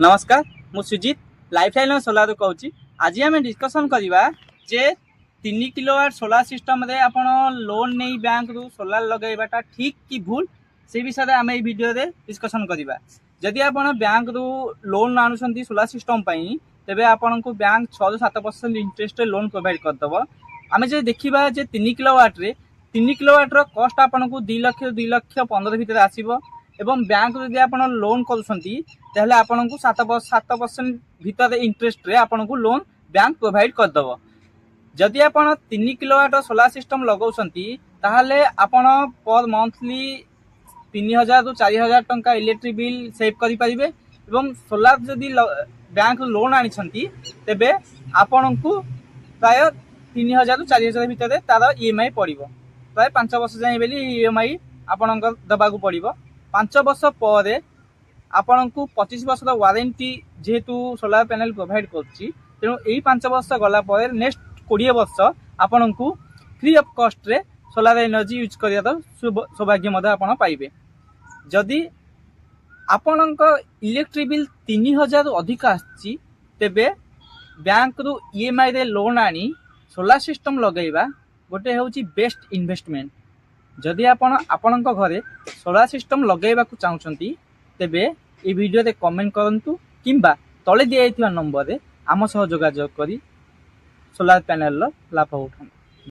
नमस्कार मु सुजित lifeline solar कहूँ। आज आम डिस्कसन करवा जे 3 किलोवाट सोलार सिस्टम रे आपण लोन नहीं बैंक रु सोलार लगेबाटा ठीक कि भूल से विषय आम ये वीडियो रे डिस्कसन करवा। जदि आपण बैंक रु लोन आणुछंती सोलार सिस्टम पई तेबे आपण को बैंक 6 ରୁ 7% इंटरेस्ट लोन प्रोवाइड करदब। आम जो देखा जे 3 किलोवाट रे 3 किलोवाट रो कॉस्ट आपण को 2 लाख 2,15,000 भितर आसीबो एवं बैंक जदि आपण लोन करूछंती ताहले आपण को 7% भितर इंटरेस्ट रे आपण को लोन बैंक प्रोवाइड करदब। जदि आपण 3 किलोवाट सोलार सिस्टम लगाउछंती ताहले आपण पर मंथली 3,000 ରୁ 4,000 टंका इलेक्ट्रिक बिल सेव करि परिबे एवं सोलार जदि बैंक लोन आनिछंती तेबे आपण को प्राय 3,000 ରୁ 4,000 भितर तार ईएमआई पड़िबो। प्राय 5 वर्ष जाए बेली ईएमआई आपण दबा को पड़िबो। 5 वर्ष पर आपण को 25 वर्ष वारंटी जेहेतु सोलार पैनल प्रोवाइड करछि तेणु यही 5 वर्ष गला पर नेक्स्ट 20 वर्ष आपण को फ्री ऑफ कॉस्ट रे सोलार एनर्जी यूज करिया सौभाग्य मध्य आपण पाइबे। जदि आपण इलेक्ट्रिक बिल 3,000 रु अधिक आछि तेबे बैंक रु ईएमआई रे लोन आनी सोलार सिस्टम लगेबा गोटे होछि बेस्ट इन्वेस्टमेंट। जदि आपण घरे सोलार सिस्टम लगेबा को चाहुचंती तेबे ए वीडियो रे कमेंट करंतु किंबा तले दिया नंबर रे आम सह जोगाजोग करी सोलार पैनल लाभ उठाନ୍ତୁ।